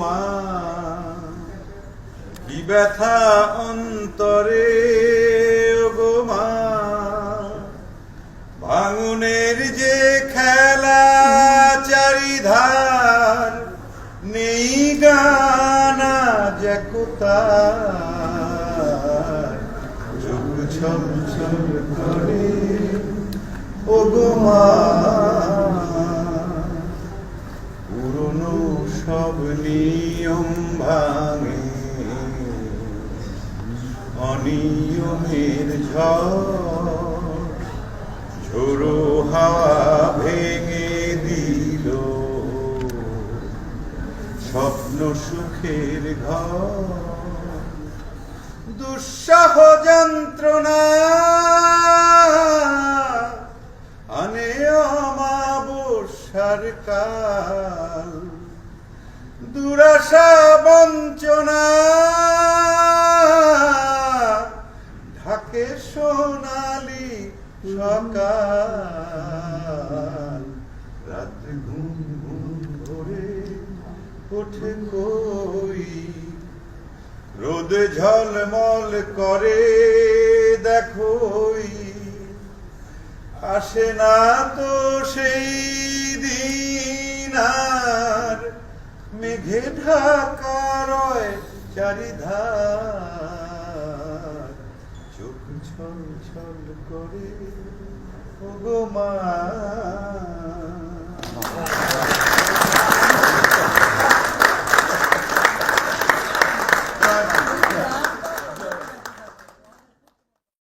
মা, কি ব্যথা অন্তরে ওগো মা, ভাঙনের যে খেলা চারিধার, নেই গানা যে কোথায়, চোখ ছল ছল করে ওগো মা, পুরনো সব নিয়ম ভাঙে অনিয়মের ঝড়, ঝোড়ো হাওয়া ভেঙে দিল স্বপ্ন সুখের ঘর। দুঃসহ যন্ত্রণা আনে অমাবস্যার কাল, দুরাশা বঞ্চনা ঢাকে সোনালি সকাল, রাত্রে ঘুম ঘুম ধরে ওঠে কই, রোদে ঝলমল করে দেখোই, আসে না তো সেই দিন আর, মেঘে ঢাকা রয় চারিধার, চোখ ছল ছল করে ওগো মা।